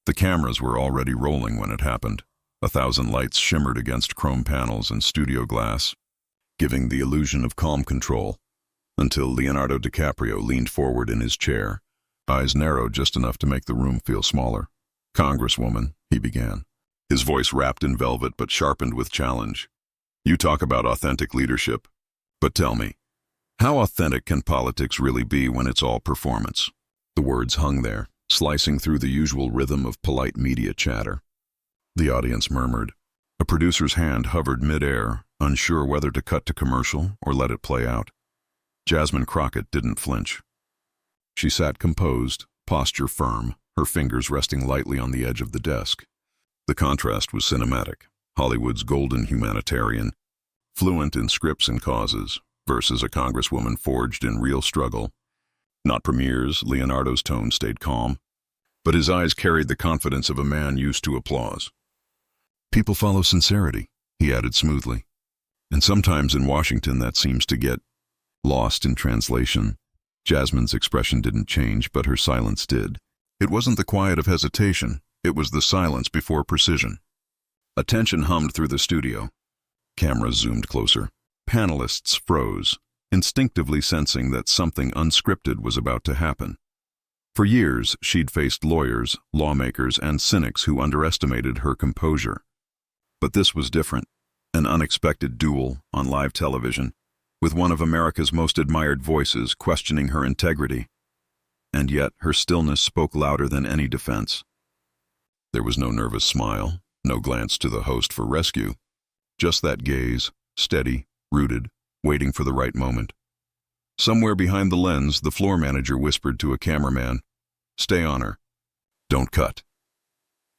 The cameras were already rolling when it happened. 1,000 lights shimmered against chrome panels and studio glass, giving the illusion of calm control, until Leonardo DiCaprio leaned forward in his chair, eyes narrowed just enough to make the room feel smaller. "Congresswoman," he began, his voice wrapped in velvet but sharpened with challenge. "You talk about authentic leadership, but tell me, how authentic can politics really be when it's all performance?" The words hung there, slicing through the usual rhythm of polite media chatter. The audience murmured. A producer's hand hovered mid-air, unsure whether to cut to commercial or let it play out. Jasmine Crockett didn't flinch. She sat composed, posture firm, her fingers resting lightly on the edge of the desk. The contrast was cinematic. Hollywood's golden humanitarian, fluent in scripts and causes, versus a congresswoman forged in real struggle. Not premieres, Leonardo's tone stayed calm, but his eyes carried the confidence of a man used to applause. "People follow sincerity," he added smoothly. "And sometimes in Washington that seems to get lost in translation." Jasmine's expression didn't change, but her silence did. It wasn't the quiet of hesitation, it was the silence before precision. A tension hummed through the studio. Cameras zoomed closer. Panelists froze, instinctively sensing that something unscripted was about to happen. For years, she'd faced lawyers, lawmakers, and cynics who underestimated her composure. But this was different, an unexpected duel on live television, with one of America's most admired voices questioning her integrity. And yet, her stillness spoke louder than any defense. There was no nervous smile, no glance to the host for rescue, just that gaze, steady, rooted, waiting for the right moment. Somewhere behind the lens, the floor manager whispered to a cameraman, "Stay on her. Don't cut."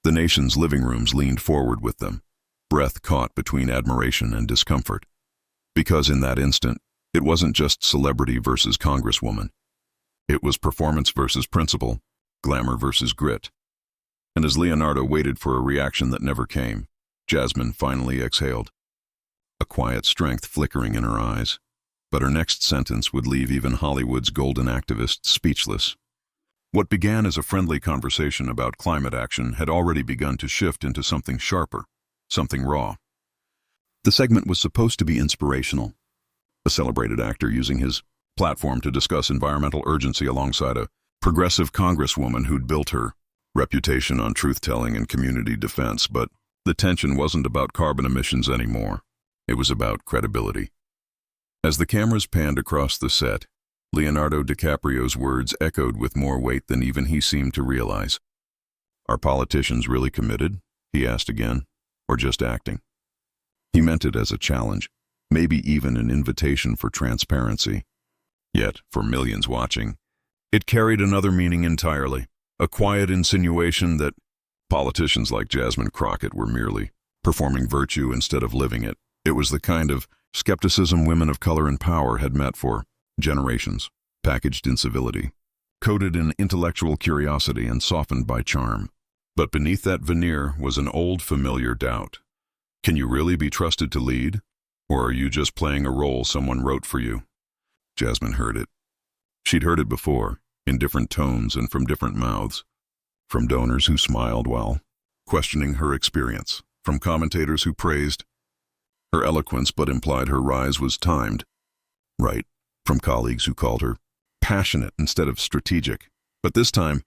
The nation's living rooms leaned forward with them, breath caught between admiration and discomfort. Because in that instant, it wasn't just celebrity versus congresswoman. It was performance versus principle, glamour versus grit. And as Leonardo waited for a reaction that never came, Jasmine finally exhaled, a quiet strength flickering in her eyes. But her next sentence would leave even Hollywood's golden activists speechless. What began as a friendly conversation about climate action had already begun to shift into something sharper, something raw. The segment was supposed to be inspirational. A celebrated actor using his platform to discuss environmental urgency alongside a progressive congresswoman who'd built her reputation on truth-telling and community defense, but the tension wasn't about carbon emissions anymore. It was about credibility. As the cameras panned across the set, Leonardo DiCaprio's words echoed with more weight than even he seemed to realize. "Are politicians really committed?" he asked again, "or just acting?" He meant it as a challenge, maybe even an invitation for transparency. Yet, for millions watching, it carried another meaning entirely, a quiet insinuation that politicians like Jasmine Crockett were merely performing virtue instead of living it. It was the kind of skepticism women of color and power had met for generations, packaged in civility, coated in intellectual curiosity and softened by charm. But beneath that veneer was an old familiar doubt. Can you really be trusted to lead? Or are you just playing a role someone wrote for you? Jasmine heard it. She'd heard it before, in different tones and from different mouths. From donors who smiled while questioning her experience, from commentators who praised her eloquence but implied her rise was timed. Right, from colleagues who called her passionate instead of strategic. But this time,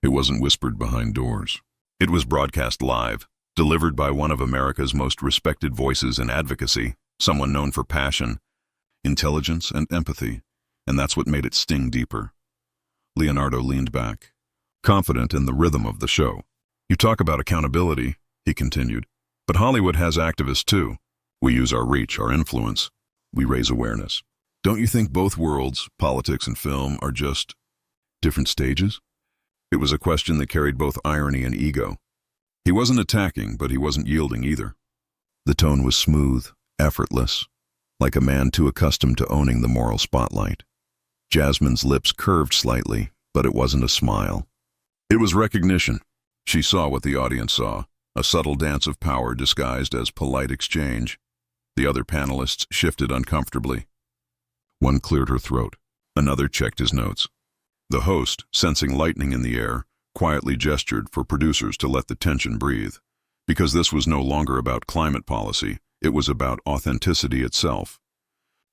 it wasn't whispered behind doors. It was broadcast live, delivered by one of America's most respected voices in advocacy, someone known for passion, intelligence, and empathy, and that's what made it sting deeper. Leonardo leaned back, confident in the rhythm of the show. "You talk about accountability," he continued, "but Hollywood has activists too. We use our reach, our influence. We raise awareness. Don't you think both worlds, politics and film, are just different stages?" It was a question that carried both irony and ego. He wasn't attacking, but he wasn't yielding either. The tone was smooth, effortless, like a man too accustomed to owning the moral spotlight. Jasmine's lips curved slightly, but it wasn't a smile. It was recognition. She saw what the audience saw, a subtle dance of power disguised as polite exchange. The other panelists shifted uncomfortably. One cleared her throat. Another checked his notes. The host, sensing lightning in the air, quietly gestured for producers to let the tension breathe. Because this was no longer about climate policy, it was about authenticity itself.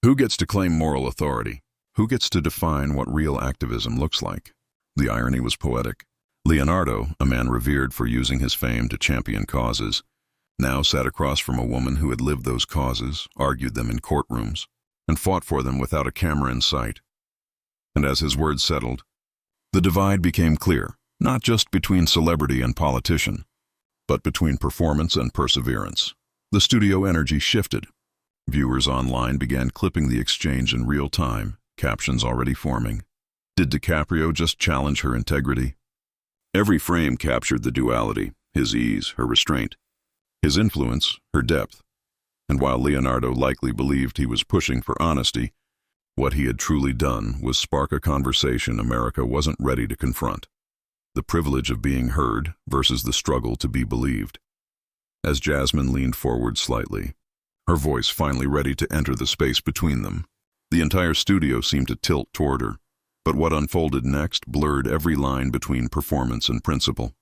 Who gets to claim moral authority? Who gets to define what real activism looks like? The irony was poetic. Leonardo, a man revered for using his fame to champion causes, now sat across from a woman who had lived those causes, argued them in courtrooms, and fought for them without a camera in sight. And as his words settled, the divide became clear, not just between celebrity and politician, but between performance and perseverance. The studio energy shifted. Viewers online began clipping the exchange in real time, captions already forming. Did DiCaprio just challenge her integrity? Every frame captured the duality, his ease, her restraint, his influence, her depth. And while Leonardo likely believed he was pushing for honesty, what he had truly done was spark a conversation America wasn't ready to confront. The privilege of being heard versus the struggle to be believed. As Jasmine leaned forward slightly, her voice finally ready to enter the space between them, the entire studio seemed to tilt toward her. But what unfolded next blurred every line between performance and principle.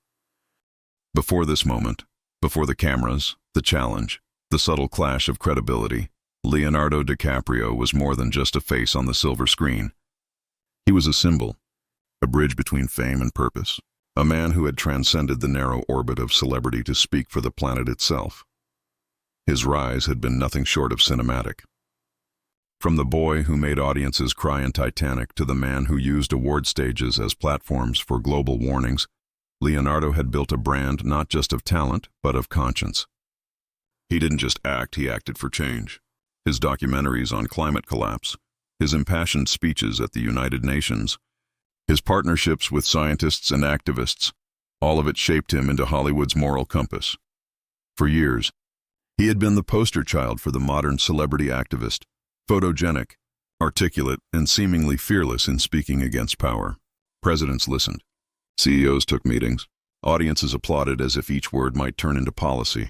Before this moment, before the cameras, the challenge, the subtle clash of credibility, Leonardo DiCaprio was more than just a face on the silver screen. He was a symbol, a bridge between fame and purpose, a man who had transcended the narrow orbit of celebrity to speak for the planet itself. His rise had been nothing short of cinematic. From the boy who made audiences cry in Titanic to the man who used award stages as platforms for global warnings, Leonardo had built a brand not just of talent, but of conscience. He didn't just act, he acted for change. His documentaries on climate collapse, his impassioned speeches at the United Nations, his partnerships with scientists and activists, all of it shaped him into Hollywood's moral compass. For years, he had been the poster child for the modern celebrity activist, photogenic, articulate, and seemingly fearless in speaking against power. Presidents listened. CEOs took meetings. Audiences applauded as if each word might turn into policy.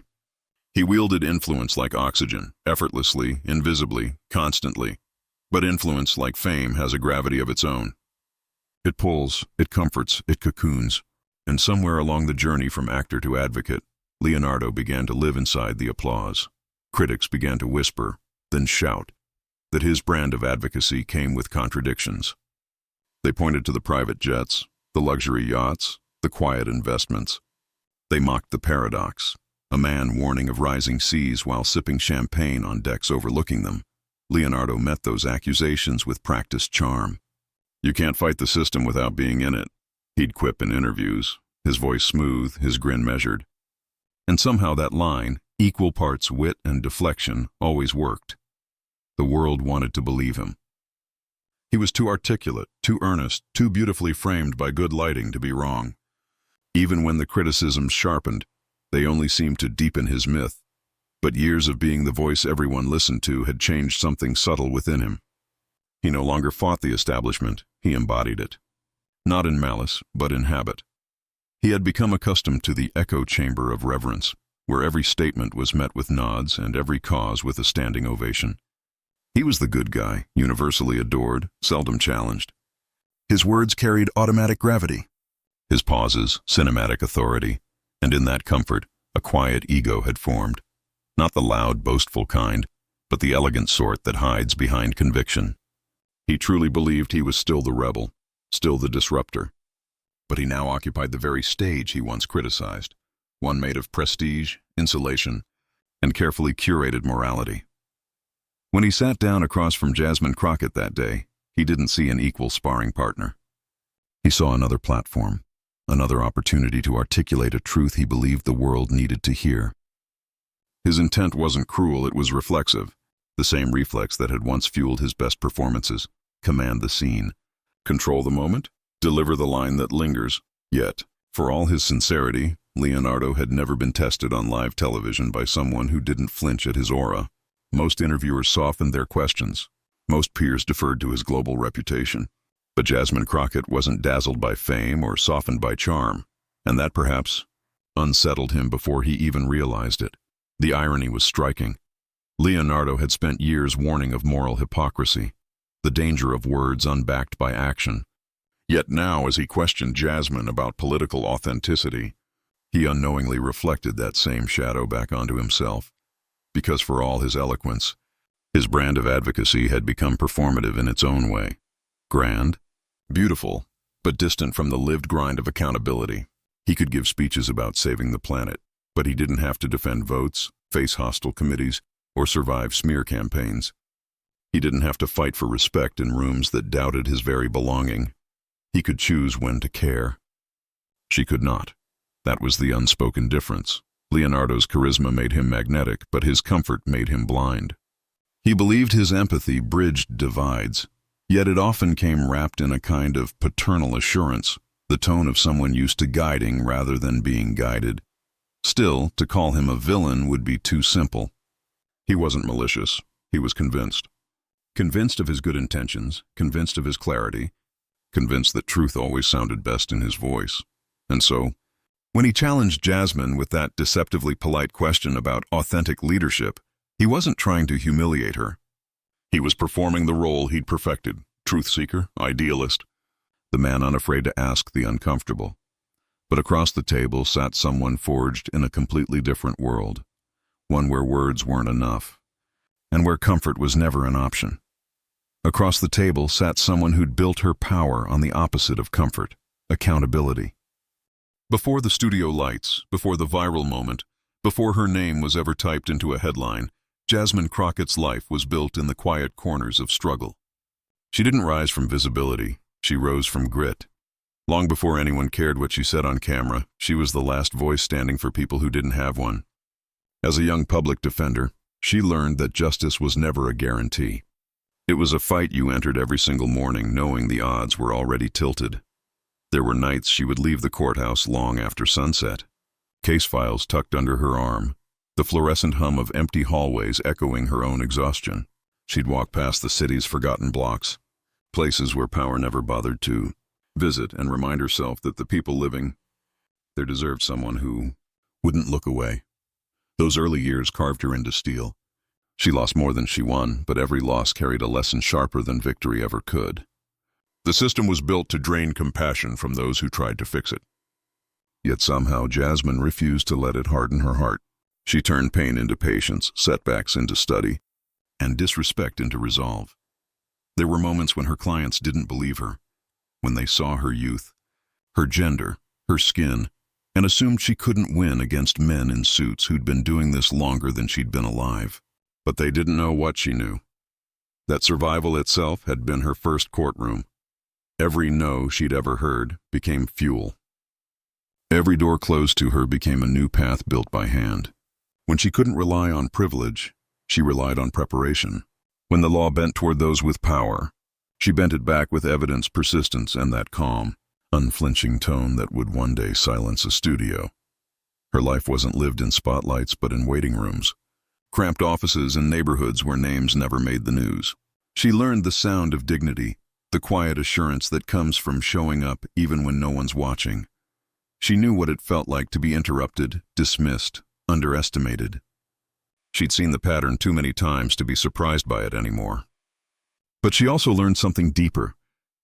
He wielded influence like oxygen, effortlessly, invisibly, constantly. But influence, like fame, has a gravity of its own. It pulls, it comforts, it cocoons. And somewhere along the journey from actor to advocate, Leonardo began to live inside the applause. Critics began to whisper, then shout, that his brand of advocacy came with contradictions. They pointed to the private jets, the luxury yachts, the quiet investments. They mocked the paradox, a man warning of rising seas while sipping champagne on decks overlooking them. Leonardo met those accusations with practiced charm. "You can't fight the system without being in it," he'd quip in interviews, his voice smooth, his grin measured. And somehow that line, equal parts wit and deflection, always worked. The world wanted to believe him. He was too articulate, too earnest, too beautifully framed by good lighting to be wrong. Even when the criticisms sharpened, they only seemed to deepen his myth. But years of being the voice everyone listened to had changed something subtle within him. He no longer fought the establishment, he embodied it. Not in malice, but in habit. He had become accustomed to the echo chamber of reverence, where every statement was met with nods and every cause with a standing ovation. He was the good guy, universally adored, seldom challenged. His words carried automatic gravity. His pauses, cinematic authority. And in that comfort, a quiet ego had formed. Not the loud, boastful kind, but the elegant sort that hides behind conviction. He truly believed he was still the rebel, still the disruptor. But he now occupied the very stage he once criticized, one made of prestige, insulation, and carefully curated morality. When he sat down across from Jasmine Crockett that day, he didn't see an equal sparring partner. He saw another platform, another opportunity to articulate a truth he believed the world needed to hear. His intent wasn't cruel, it was reflexive, the same reflex that had once fueled his best performances. Command the scene, control the moment, deliver the line that lingers. Yet, for all his sincerity, Leonardo had never been tested on live television by someone who didn't flinch at his aura. Most interviewers softened their questions. Most peers deferred to his global reputation. But Jasmine Crockett wasn't dazzled by fame or softened by charm, and that perhaps unsettled him before he even realized it. The irony was striking. Leonardo had spent years warning of moral hypocrisy, the danger of words unbacked by action. Yet now, as he questioned Jasmine about political authenticity, he unknowingly reflected that same shadow back onto himself, because for all his eloquence, his brand of advocacy had become performative in its own way. Grand, beautiful, but distant from the lived grind of accountability. He could give speeches about saving the planet, but he didn't have to defend votes, face hostile committees, or survive smear campaigns. He didn't have to fight for respect in rooms that doubted his very belonging. He could choose when to care. She could not. That was the unspoken difference. Leonardo's charisma made him magnetic, but his comfort made him blind. He believed his empathy bridged divides, yet it often came wrapped in a kind of paternal assurance, the tone of someone used to guiding rather than being guided. Still, to call him a villain would be too simple. He wasn't malicious. He was convinced. Convinced of his good intentions, convinced of his clarity, convinced that truth always sounded best in his voice. And so, when he challenged Jasmine with that deceptively polite question about authentic leadership, he wasn't trying to humiliate her. He was performing the role he'd perfected, truth-seeker, idealist, the man unafraid to ask the uncomfortable. But across the table sat someone forged in a completely different world, one where words weren't enough, and where comfort was never an option. Across the table sat someone who'd built her power on the opposite of comfort, accountability. Before the studio lights, before the viral moment, before her name was ever typed into a headline, Jasmine Crockett's life was built in the quiet corners of struggle. She didn't rise from visibility, she rose from grit. Long before anyone cared what she said on camera, she was the last voice standing for people who didn't have one. As a young public defender, she learned that justice was never a guarantee. It was a fight you entered every single morning knowing the odds were already tilted. There were nights she would leave the courthouse long after sunset, case files tucked under her arm, the fluorescent hum of empty hallways echoing her own exhaustion. She'd walk past the city's forgotten blocks, places where power never bothered to visit, and remind herself that the people living there deserved someone who wouldn't look away. Those early years carved her into steel. She lost more than she won, but every loss carried a lesson sharper than victory ever could. The system was built to drain compassion from those who tried to fix it. Yet somehow Jasmine refused to let it harden her heart. She turned pain into patience, setbacks into study, and disrespect into resolve. There were moments when her clients didn't believe her, when they saw her youth, her gender, her skin, and assumed she couldn't win against men in suits who'd been doing this longer than she'd been alive. But they didn't know what she knew. That survival itself had been her first courtroom. Every no she'd ever heard became fuel. Every door closed to her became a new path built by hand. When she couldn't rely on privilege, she relied on preparation. When the law bent toward those with power, she bent it back with evidence, persistence, and that calm, unflinching tone that would one day silence a studio. Her life wasn't lived in spotlights but in waiting rooms, cramped offices and neighborhoods where names never made the news. She learned the sound of dignity, the quiet assurance that comes from showing up even when no one's watching. She knew what it felt like to be interrupted, dismissed, underestimated. She'd seen the pattern too many times to be surprised by it anymore. But she also learned something deeper,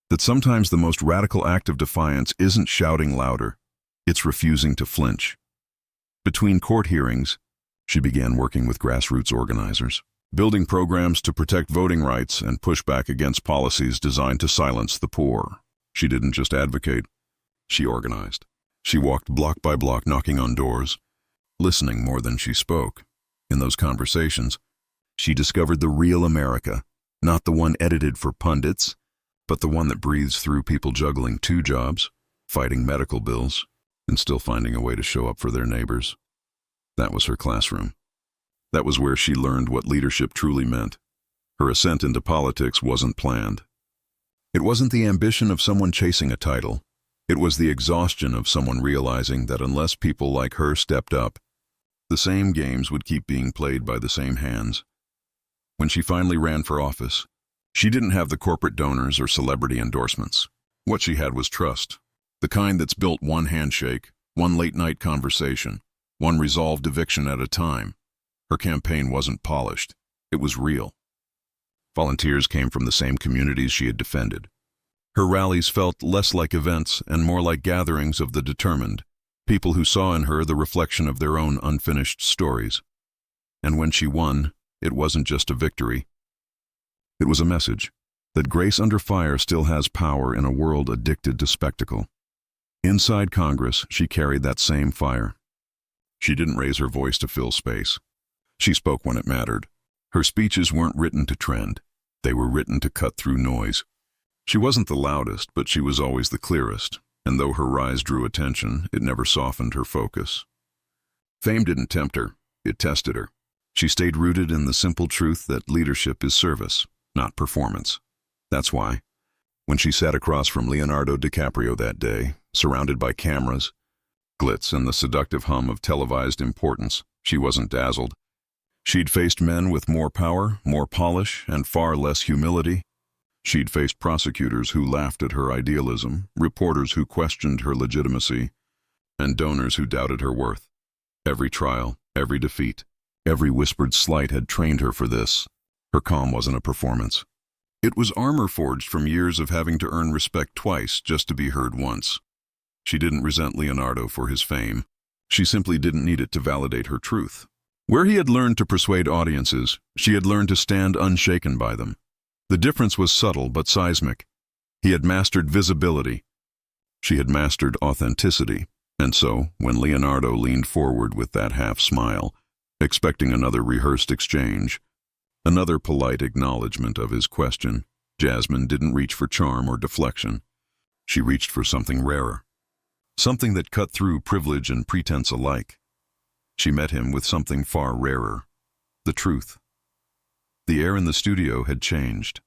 that sometimes the most radical act of defiance isn't shouting louder, it's refusing to flinch. Between court hearings, she began working with grassroots organizers, building programs to protect voting rights and push back against policies designed to silence the poor. She didn't just advocate, she organized. She walked block by block knocking on doors, listening more than she spoke. In those conversations, she discovered the real America, not the one edited for pundits, but the one that breathes through people juggling 2 jobs, fighting medical bills, and still finding a way to show up for their neighbors. That was her classroom. That was where she learned what leadership truly meant. Her ascent into politics wasn't planned. It wasn't the ambition of someone chasing a title. It was the exhaustion of someone realizing that unless people like her stepped up, the same games would keep being played by the same hands. When she finally ran for office, she didn't have the corporate donors or celebrity endorsements. What she had was trust, the kind that's built one handshake, one late-night conversation, one resolved eviction at a time. Her campaign wasn't polished. It was real. Volunteers came from the same communities she had defended. Her rallies felt less like events and more like gatherings of the determined, people who saw in her the reflection of their own unfinished stories. And when she won, it wasn't just a victory. It was a message that grace under fire still has power in a world addicted to spectacle. Inside Congress, she carried that same fire. She didn't raise her voice to fill space. She spoke when it mattered. Her speeches weren't written to trend. They were written to cut through noise. She wasn't the loudest, but she was always the clearest, and though her rise drew attention, it never softened her focus. Fame didn't tempt her, it tested her. She stayed rooted in the simple truth that leadership is service, not performance. That's why, when she sat across from Leonardo DiCaprio that day, surrounded by cameras, glitz, and the seductive hum of televised importance, she wasn't dazzled. She'd faced men with more power, more polish, and far less humility. She'd faced prosecutors who laughed at her idealism, reporters who questioned her legitimacy, and donors who doubted her worth. Every trial, every defeat, every whispered slight had trained her for this. Her calm wasn't a performance. It was armor forged from years of having to earn respect twice just to be heard once. She didn't resent Leonardo for his fame. She simply didn't need it to validate her truth. Where he had learned to persuade audiences, she had learned to stand unshaken by them. The difference was subtle but seismic. He had mastered visibility. She had mastered authenticity. And so, when Leonardo leaned forward with that half-smile, expecting another rehearsed exchange, another polite acknowledgement of his question, Jasmine didn't reach for charm or deflection. She reached for something rarer. Something that cut through privilege and pretense alike. She met him with something far rarer. The truth. The air in the studio had changed.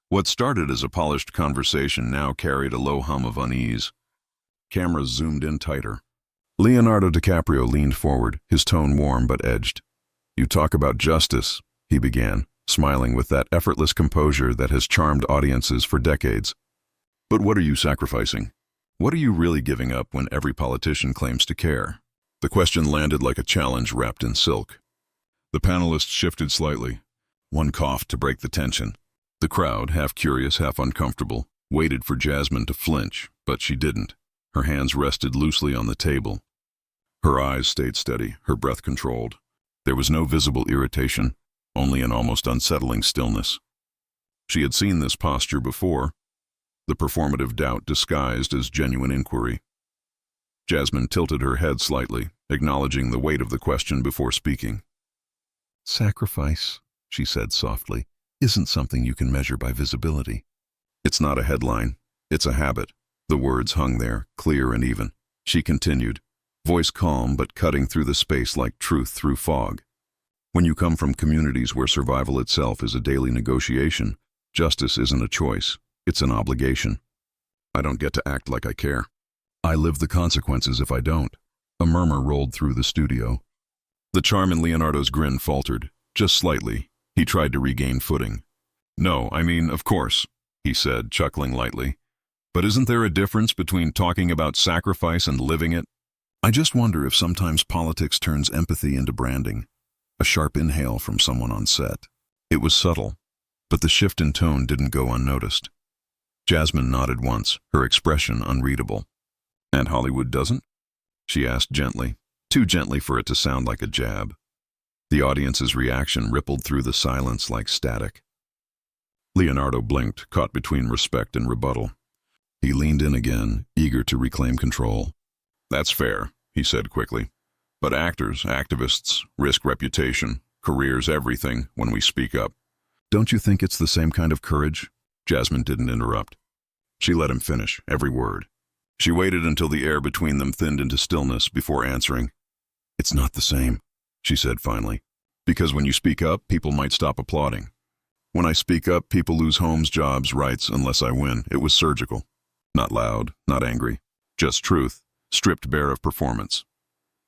What started as a polished conversation now carried a low hum of unease. Cameras zoomed in tighter. Leonardo DiCaprio leaned forward, his tone warm but edged. "You talk about justice," he began, smiling with that effortless composure that has charmed audiences for decades. "But what are you sacrificing? What are you really giving up when every politician claims to care?" The question landed like a challenge wrapped in silk. The panelists shifted slightly. One coughed to break the tension. The crowd, half curious, half uncomfortable, waited for Jasmine to flinch, but she didn't. Her hands rested loosely on the table. Her eyes stayed steady, her breath controlled. There was no visible irritation, only an almost unsettling stillness. She had seen this posture before, the performative doubt disguised as genuine inquiry. Jasmine tilted her head slightly, acknowledging the weight of the question before speaking. "Sacrifice," she said softly, "isn't something you can measure by visibility. It's not a headline, it's a habit." The words hung there, clear and even. She continued, voice calm but cutting through the space like truth through fog. "When you come from communities where survival itself is a daily negotiation, justice isn't a choice, it's an obligation. I don't get to act like I care. I live the consequences if I don't." A murmur rolled through the studio. The charm in Leonardo's grin faltered, just slightly. He tried to regain footing. "No, I mean, of course," he said, chuckling lightly. "But isn't there a difference between talking about sacrifice and living it? I just wonder if sometimes politics turns empathy into branding." A sharp inhale from someone on set. It was subtle, but the shift in tone didn't go unnoticed. Jasmine nodded once, her expression unreadable. "And Hollywood doesn't?" she asked gently, too gently for it to sound like a jab. The audience's reaction rippled through the silence like static. Leonardo blinked, caught between respect and rebuttal. He leaned in again, eager to reclaim control. "That's fair," he said quickly. "But actors, activists, risk reputation, careers, everything when we speak up." "Don't you think it's the same kind of courage?" Jasmine didn't interrupt. She let him finish, every word. She waited until the air between them thinned into stillness before answering. "It's not the same," she said finally. "Because when you speak up, people might stop applauding. When I speak up, people lose homes, jobs, rights, unless I win. It was surgical. Not loud, not angry. Just truth, stripped bare of performance."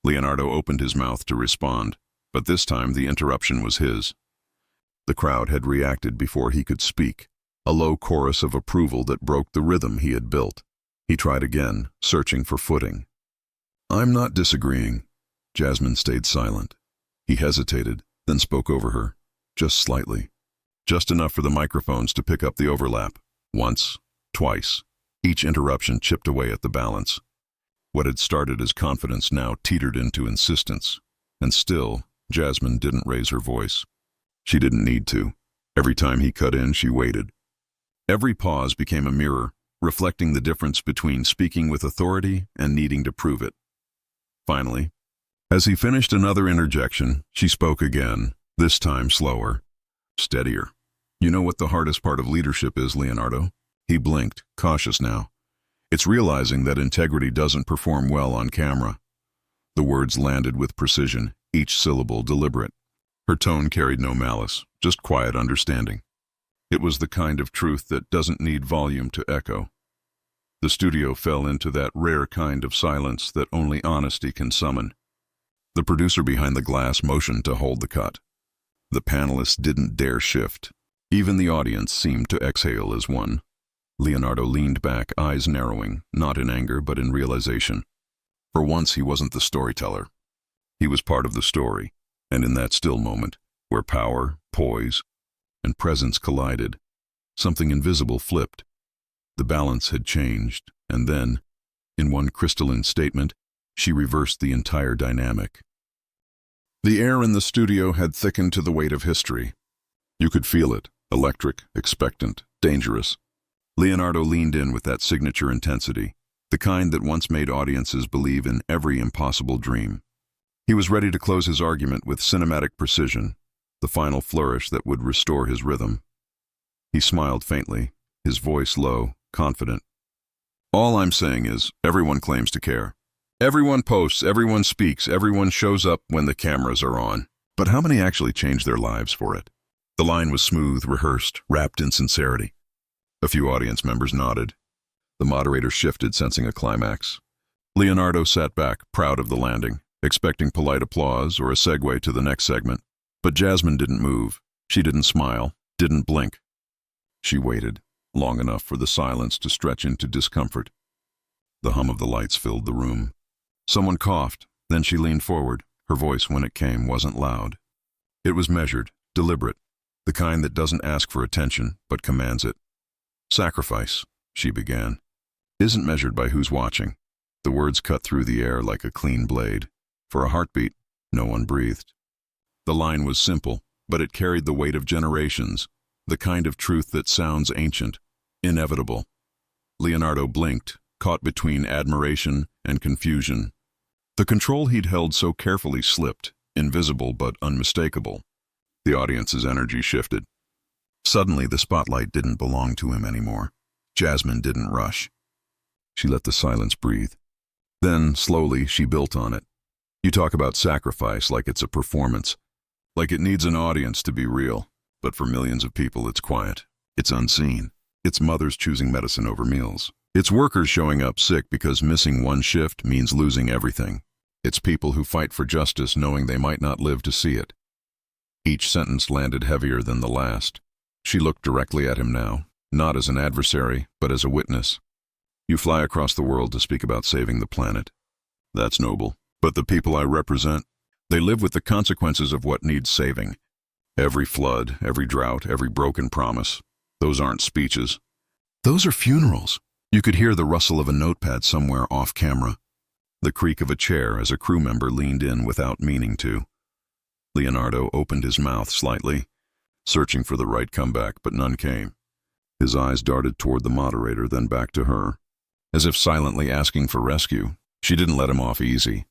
Leonardo opened his mouth to respond, but this time the interruption was his. The crowd had reacted before he could speak, a low chorus of approval that broke the rhythm he had built. He tried again, searching for footing. "I'm not disagreeing." Jasmine stayed silent. He hesitated, then spoke over her, just slightly. Just enough for the microphones to pick up the overlap. "Once, twice. Each interruption chipped away at the balance. What had started as confidence now teetered into insistence. And still, Jasmine didn't raise her voice. She didn't need to. Every time he cut in, she waited. Every pause became a mirror, reflecting the difference between speaking with authority and needing to prove it. Finally, as he finished another interjection, she spoke again, this time slower, steadier. You know what the hardest part of leadership is, Leonardo? He blinked, cautious now. It's realizing that integrity doesn't perform well on camera. The words landed with precision, each syllable deliberate. Her tone carried no malice, just quiet understanding. It was the kind of truth that doesn't need volume to echo. The studio fell into that rare kind of silence that only honesty can summon. The producer behind the glass motioned to hold the cut. The panelists didn't dare shift. Even the audience seemed to exhale as one. Leonardo leaned back, eyes narrowing, not in anger but in realization. For once he wasn't the storyteller. He was part of the story, and in that still moment, where power, poise, and presence collided, something invisible flipped. The balance had changed, and then, in one crystalline statement, she reversed the entire dynamic. The air in the studio had thickened to the weight of history. You could feel it, electric, expectant, dangerous. Leonardo leaned in with that signature intensity, the kind that once made audiences believe in every impossible dream. He was ready to close his argument with cinematic precision, the final flourish that would restore his rhythm. He smiled faintly, his voice low, confident. All I'm saying is, everyone claims to care. Everyone posts, everyone speaks, everyone shows up when the cameras are on. But how many actually change their lives for it? The line was smooth, rehearsed, wrapped in sincerity. A few audience members nodded. The moderator shifted, sensing a climax. Leonardo sat back, proud of the landing, expecting polite applause or a segue to the next segment. But Jasmine didn't move. She didn't smile, didn't blink. She waited, long enough for the silence to stretch into discomfort. The hum of the lights filled the room. Someone coughed, then she leaned forward. Her voice, when it came, wasn't loud. It was measured, deliberate, the kind that doesn't ask for attention, but commands it. Sacrifice, she began, isn't measured by who's watching. The words cut through the air like a clean blade. For a heartbeat, no one breathed. The line was simple, but it carried the weight of generations, the kind of truth that sounds ancient, inevitable. Leonardo blinked, caught between admiration and confusion. The control he'd held so carefully slipped, invisible but unmistakable. The audience's energy shifted. Suddenly, the spotlight didn't belong to him anymore. Jasmine didn't rush. She let the silence breathe. Then, slowly, she built on it. You talk about sacrifice like it's a performance, like it needs an audience to be real. But for millions of people, it's quiet. It's unseen. It's mothers choosing medicine over meals. It's workers showing up sick because missing one shift means losing everything. It's people who fight for justice knowing they might not live to see it. Each sentence landed heavier than the last. She looked directly at him now, not as an adversary, but as a witness. You fly across the world to speak about saving the planet. That's noble. But the people I represent, they live with the consequences of what needs saving. Every flood, every drought, every broken promise. Those aren't speeches. Those are funerals. You could hear the rustle of a notepad somewhere off camera, the creak of a chair as a crew member leaned in without meaning to. Leonardo opened his mouth slightly, searching for the right comeback, but none came. His eyes darted toward the moderator, then back to her, as if silently asking for rescue. She didn't let him off easy.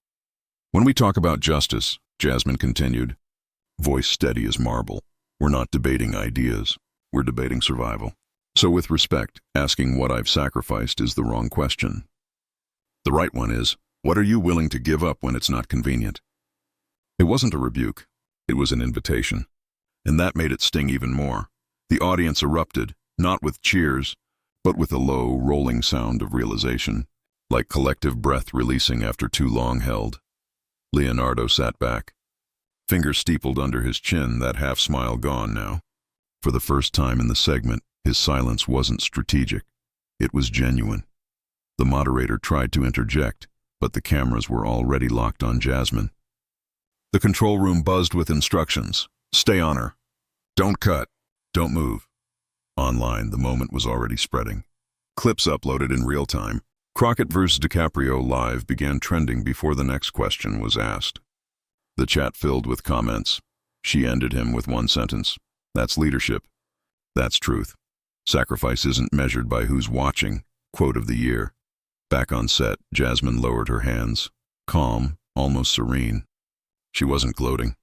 When we talk about justice, Jasmine continued, voice steady as marble, we're not debating ideas, we're debating survival. So with respect, asking what I've sacrificed is the wrong question. The right one is, what are you willing to give up when it's not convenient? It wasn't a rebuke, it was an invitation. And that made it sting even more. The audience erupted, not with cheers, but with a low, rolling sound of realization, like collective breath releasing after too long held. Leonardo sat back, fingers steepled under his chin, that half-smile gone now. For the first time in the segment, his silence wasn't strategic. It was genuine. The moderator tried to interject, but the cameras were already locked on Jasmine. The control room buzzed with instructions. Stay on her. Don't cut. Don't move. Online, the moment was already spreading. Clips uploaded in real time. Crockett vs. DiCaprio live began trending before the next question was asked. The chat filled with comments. She ended him with one sentence. That's leadership. That's truth. Sacrifice isn't measured by who's watching. Quote of the year. Back on set, Jasmine lowered her hands. Calm, almost serene. She wasn't gloating.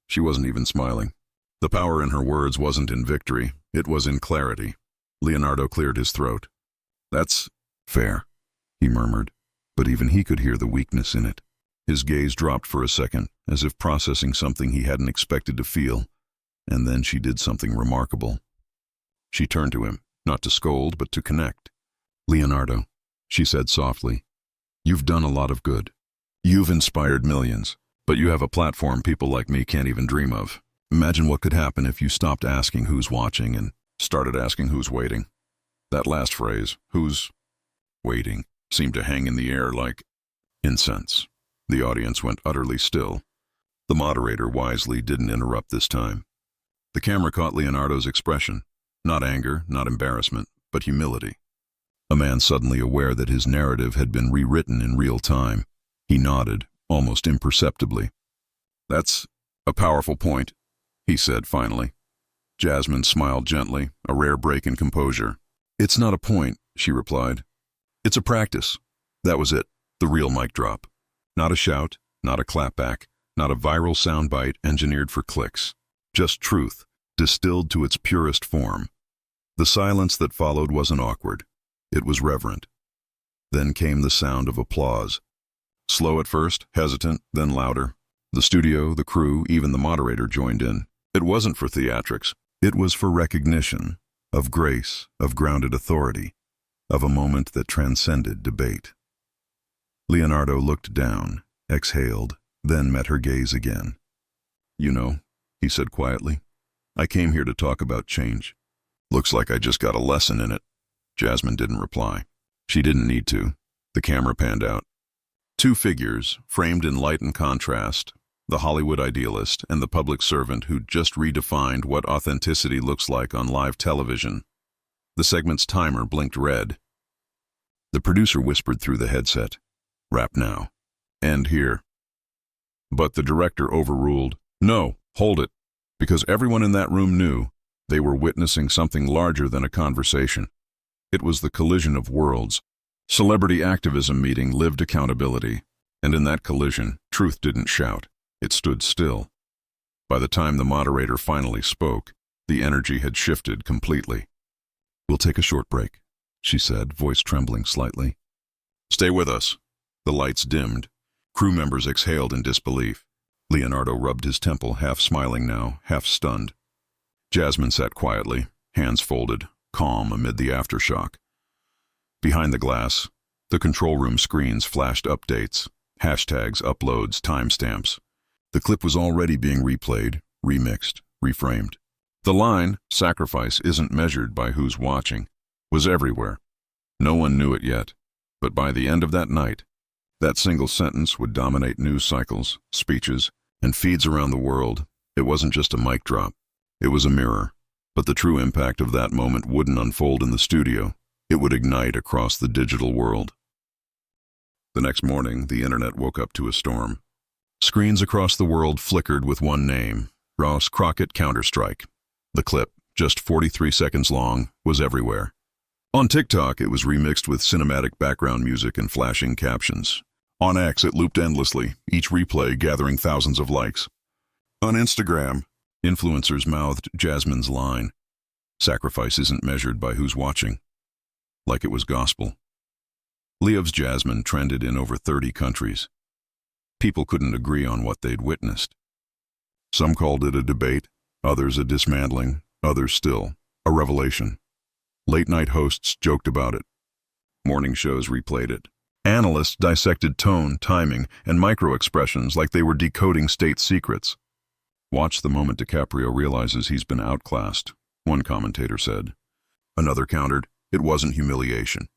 She wasn't even smiling. The power in her words wasn't in victory. It was in clarity. Leonardo cleared his throat. That's fair, he murmured, but even he could hear the weakness in it. His gaze dropped for a second, as if processing something he hadn't expected to feel, and then she did something remarkable. She turned to him, not to scold, but to connect. Leonardo, she said softly, you've done a lot of good. You've inspired millions, but you have a platform people like me can't even dream of. Imagine what could happen if you stopped asking who's watching and started asking who's waiting. That last phrase, who's waiting, seemed to hang in the air like incense. The audience went utterly still. The moderator wisely didn't interrupt this time. The camera caught Leonardo's expression. Not anger, not embarrassment, but humility. A man suddenly aware that his narrative had been rewritten in real time. He nodded, almost imperceptibly. That's a powerful point, he said finally. Jasmine smiled gently, a rare break in composure. It's not a point, she replied. It's a practice. That was it, the real mic drop. Not a shout, not a clapback, not a viral soundbite engineered for clicks. Just truth, distilled to its purest form. The silence that followed wasn't awkward. It was reverent. Then came the sound of applause. Slow at first, hesitant, then louder. The studio, the crew, even the moderator joined in. It wasn't for theatrics. It was for recognition, of grace, of grounded authority, of a moment that transcended debate. Leonardo looked down, exhaled, then met her gaze again. You know, he said quietly, I came here to talk about change. Looks like I just got a lesson in it. Jasmine didn't reply. She didn't need to. The camera panned out. Two figures, framed in light and contrast, the Hollywood idealist and the public servant who'd just redefined what authenticity looks like on live television. The segment's timer blinked red. The producer whispered through the headset, "Wrap now. End here." But the director overruled, "No, hold it," because everyone in that room knew they were witnessing something larger than a conversation. It was the collision of worlds. Celebrity activism meeting lived accountability, and in that collision, truth didn't shout. It stood still. By the time the moderator finally spoke, the energy had shifted completely. "We'll take a short break," she said, voice trembling slightly. "Stay with us." The lights dimmed. Crew members exhaled in disbelief. Leonardo rubbed his temple, half smiling now, half stunned. Jasmine sat quietly, hands folded, calm amid the aftershock. Behind the glass, the control room screens flashed updates, hashtags, uploads, timestamps. The clip was already being replayed, remixed, reframed. The line, "Sacrifice isn't measured by who's watching," was everywhere. No one knew it yet, but by the end of that night, that single sentence would dominate news cycles, speeches, and feeds around the world. It wasn't just a mic drop. It was a mirror. But the true impact of that moment wouldn't unfold in the studio. It would ignite across the digital world. The next morning, the internet woke up to a storm. Screens across the world flickered with one name, Ross Crockett Counter-Strike. The clip, just 43 seconds long, was everywhere. On TikTok, it was remixed with cinematic background music and flashing captions. On X, it looped endlessly, each replay gathering thousands of likes. On Instagram, influencers mouthed Jasmine's line, "Sacrifice isn't measured by who's watching," like it was gospel. Leo's Jasmine trended in over 30 countries. People couldn't agree on what they'd witnessed. Some called it a debate, others a dismantling, others still a revelation. Late-night hosts joked about it. Morning shows replayed it. Analysts dissected tone, timing, and micro-expressions like they were decoding state secrets. "Watch the moment DiCaprio realizes he's been outclassed," one commentator said. Another countered, it wasn't humiliation.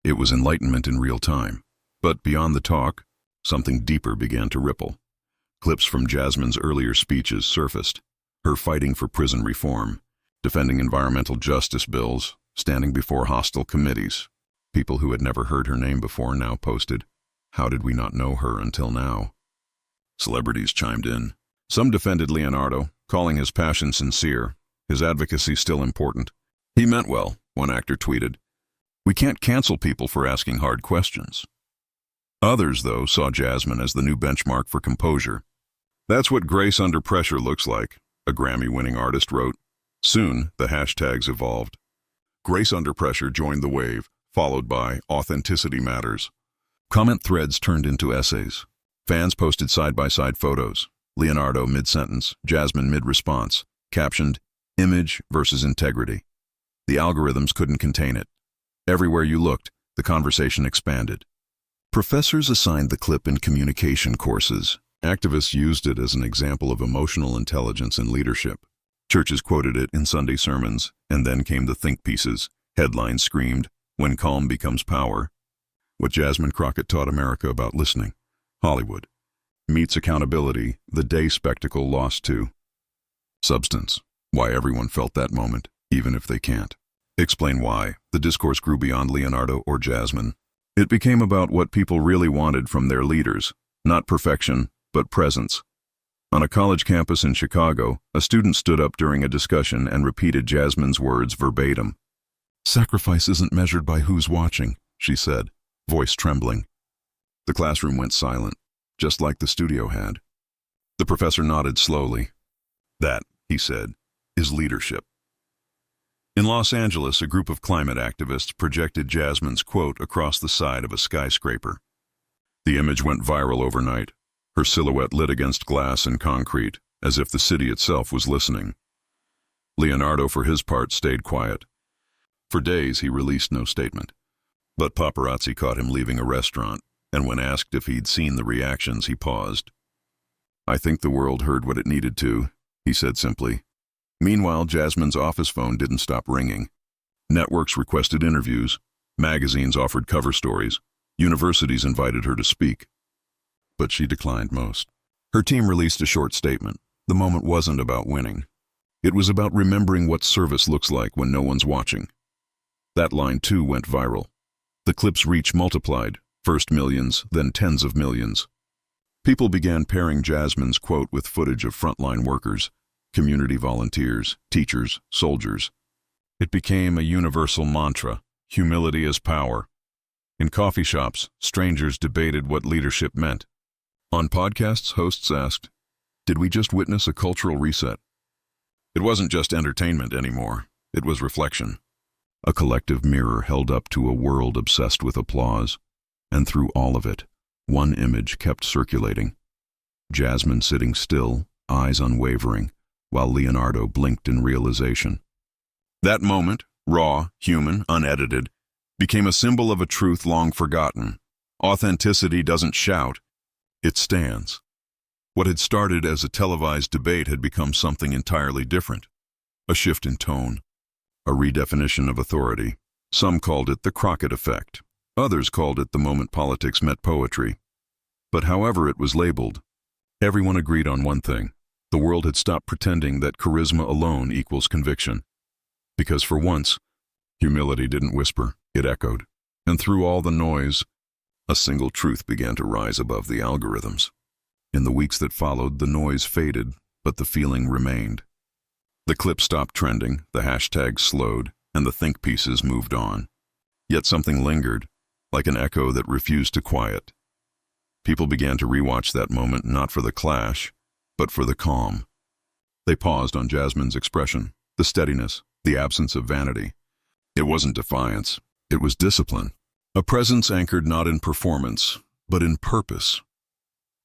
It was enlightenment in real time. But beyond the talk, something deeper began to ripple. Clips from Jasmine's earlier speeches surfaced. Her fighting for prison reform, defending environmental justice bills, standing before hostile committees. People who had never heard her name before now posted, "How did we not know her until now?" Celebrities chimed in. Some defended Leonardo, calling his passion sincere, his advocacy still important. "He meant well," one actor tweeted. "We can't cancel people for asking hard questions." Others, though, saw Jasmine as the new benchmark for composure. "That's what grace under pressure looks like," a Grammy-winning artist wrote. Soon, the hashtags evolved. Grace under pressure joined the wave, followed by authenticity matters. Comment threads turned into essays. Fans posted side-by-side photos. Leonardo mid-sentence, Jasmine mid-response, captioned, "Image versus integrity." The algorithms couldn't contain it. Everywhere you looked, the conversation expanded. Professors assigned the clip in communication courses. Activists used it as an example of emotional intelligence and leadership. Churches quoted it in Sunday sermons, and then came the think pieces. Headlines screamed, "When calm becomes power." What Jasmine Crockett taught America about listening. Hollywood meets accountability, the day spectacle lost to substance. Why everyone felt that moment, even if they can't. Explain why. The discourse grew beyond Leonardo or Jasmine. It became about what people really wanted from their leaders, not perfection, but presence. On a college campus in Chicago, a student stood up during a discussion and repeated Jasmine's words verbatim. "Sacrifice isn't measured by who's watching," she said, voice trembling. The classroom went silent, just like the studio had. The professor nodded slowly. "That," he said, "is leadership." In Los Angeles, a group of climate activists projected Jasmine's quote across the side of a skyscraper. The image went viral overnight, her silhouette lit against glass and concrete, as if the city itself was listening. Leonardo, for his part, stayed quiet. For days, he released no statement. But paparazzi caught him leaving a restaurant, and when asked if he'd seen the reactions, he paused. "I think the world heard what it needed to," he said simply. Meanwhile, Jasmine's office phone didn't stop ringing. Networks requested interviews, magazines offered cover stories, universities invited her to speak. But she declined most. Her team released a short statement. The moment wasn't about winning. It was about remembering what service looks like when no one's watching. That line, too, went viral. The clip's reach multiplied, first millions, then tens of millions. People began pairing Jasmine's quote with footage of frontline workers, community volunteers, teachers, soldiers. It became a universal mantra, humility is power. In coffee shops, strangers debated what leadership meant. On podcasts, hosts asked, "Did we just witness a cultural reset?" It wasn't just entertainment anymore, it was reflection. A collective mirror held up to a world obsessed with applause, and through all of it, one image kept circulating. Jasmine sitting still, eyes unwavering, while Leonardo blinked in realization. That moment, raw, human, unedited, became a symbol of a truth long forgotten. Authenticity doesn't shout, it stands. What had started as a televised debate had become something entirely different. A shift in tone, a redefinition of authority. Some called it the Crockett effect. Others called it the moment politics met poetry. But however it was labeled, everyone agreed on one thing. The world had stopped pretending that charisma alone equals conviction. Because for once, humility didn't whisper, it echoed. And through all the noise, a single truth began to rise above the algorithms. In the weeks that followed, the noise faded, but the feeling remained. The clip stopped trending, the hashtags slowed, and the think pieces moved on. Yet something lingered, like an echo that refused to quiet. People began to rewatch that moment not for the clash, but for the calm. They paused on Jasmine's expression, the steadiness, the absence of vanity. It wasn't defiance, it was discipline. A presence anchored not in performance, but in purpose.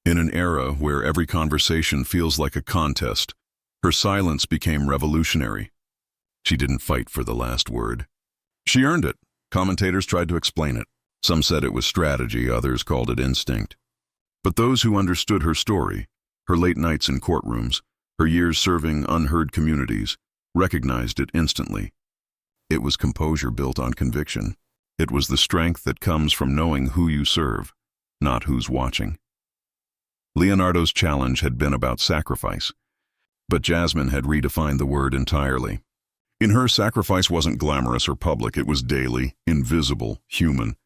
In an era where every conversation feels like a contest, her silence became revolutionary. She didn't fight for the last word. She earned it. Commentators tried to explain it. Some said it was strategy, others called it instinct. But those who understood her story, her late nights in courtrooms, her years serving unheard communities, recognized it instantly. It was composure built on conviction. It was the strength that comes from knowing who you serve, not who's watching. Leonardo's challenge had been about sacrifice, but Jasmine had redefined the word entirely. In her, sacrifice wasn't glamorous or public. It was daily, invisible, human.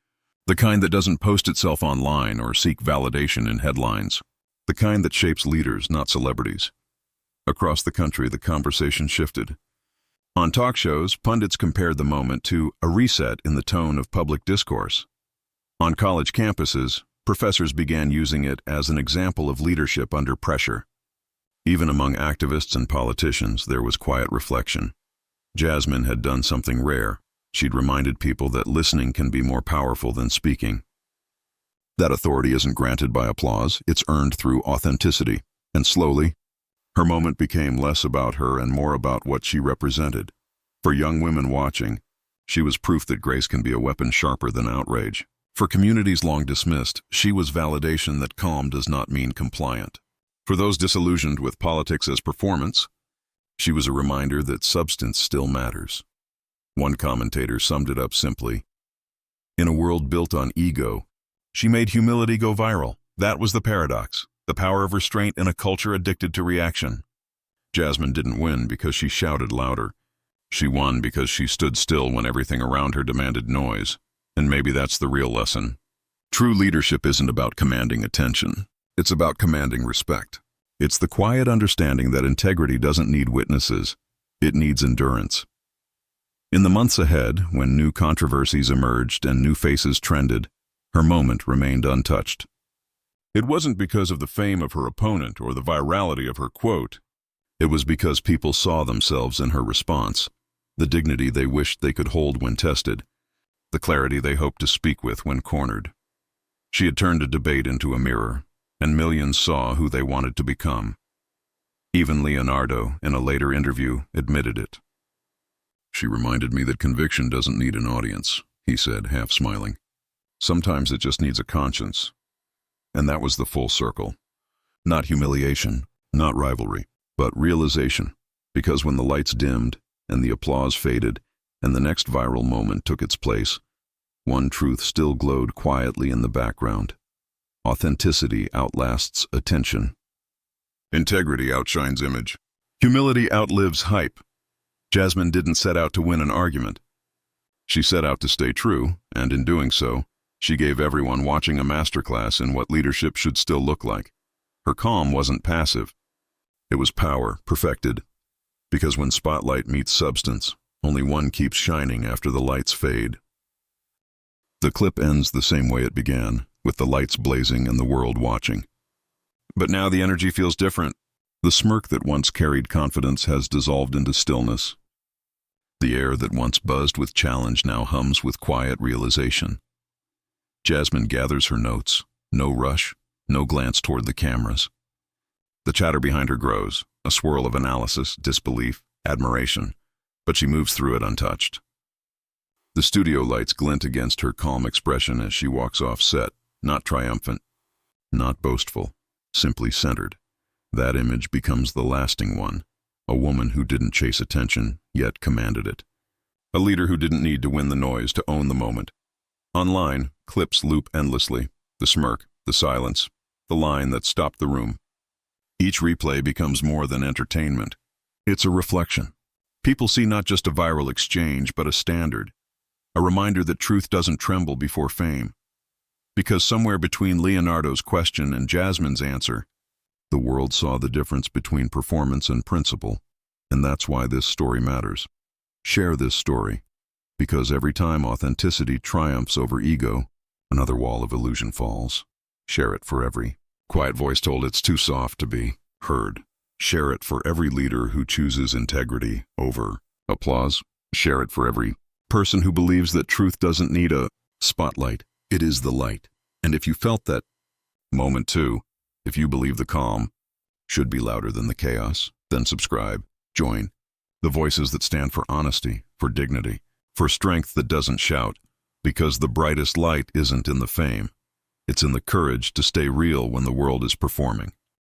The kind that doesn't post itself online or seek validation in headlines. The kind that shapes leaders, not celebrities. Across the country, the conversation shifted. On talk shows, pundits compared the moment to a reset in the tone of public discourse. On college campuses, professors began using it as an example of leadership under pressure. Even among activists and politicians, there was quiet reflection. Jasmine had done something rare. She'd reminded people that listening can be more powerful than speaking. That authority isn't granted by applause, it's earned through authenticity. And slowly, her moment became less about her and more about what she represented. For young women watching, she was proof that grace can be a weapon sharper than outrage. For communities long dismissed, she was validation that calm does not mean compliant. For those disillusioned with politics as performance, she was a reminder that substance still matters. One commentator summed it up simply. In a world built on ego, she made humility go viral. That was the paradox, the power of restraint in a culture addicted to reaction. Jasmine didn't win because she shouted louder. She won because she stood still when everything around her demanded noise. And maybe that's the real lesson. True leadership isn't about commanding attention. It's about commanding respect. It's the quiet understanding that integrity doesn't need witnesses. It needs endurance. In the months ahead, when new controversies emerged and new faces trended, her moment remained untouched. It wasn't because of the fame of her opponent or the virality of her quote. It was because people saw themselves in her response, the dignity they wished they could hold when tested, the clarity they hoped to speak with when cornered. She had turned a debate into a mirror, and millions saw who they wanted to become. Even Leonardo, in a later interview, admitted it. She reminded me that conviction doesn't need an audience, he said, half smiling. Sometimes it just needs a conscience. And that was the full circle. Not humiliation, not rivalry, but realization. Because when the lights dimmed, and the applause faded, and the next viral moment took its place, one truth still glowed quietly in the background. Authenticity outlasts attention. Integrity outshines image. Humility outlives hype. Jasmine didn't set out to win an argument. She set out to stay true, and in doing so, she gave everyone watching a masterclass in what leadership should still look like. Her calm wasn't passive. It was power, perfected. Because when spotlight meets substance, only one keeps shining after the lights fade. The clip ends the same way it began, with the lights blazing and the world watching. But now the energy feels different. The smirk that once carried confidence has dissolved into stillness. The air that once buzzed with challenge now hums with quiet realization. Jasmine gathers her notes. No rush, no glance toward the cameras. The chatter behind her grows, a swirl of analysis, disbelief, admiration, but she moves through it untouched. The studio lights glint against her calm expression as she walks off set, not triumphant, not boastful, simply centered. That image becomes the lasting one, a woman who didn't chase attention, yet commanded it. A leader who didn't need to win the noise to own the moment. Online, clips loop endlessly, the smirk, the silence, the line that stopped the room. Each replay becomes more than entertainment. It's a reflection. People see not just a viral exchange, but a standard, a reminder that truth doesn't tremble before fame. Because somewhere between Leonardo's question and Jasmine's answer, the world saw the difference between performance and principle, and that's why this story matters. Share this story, because every time authenticity triumphs over ego, another wall of illusion falls. Share it for every quiet voice told it's too soft to be heard. Share it for every leader who chooses integrity over applause. Share it for every person who believes that truth doesn't need a spotlight. It is the light. And if you felt that moment too, if you believe the calm should be louder than the chaos, then subscribe, join the voices that stand for honesty, for dignity, for strength that doesn't shout, because the brightest light isn't in the fame. It's in the courage to stay real when the world is performing.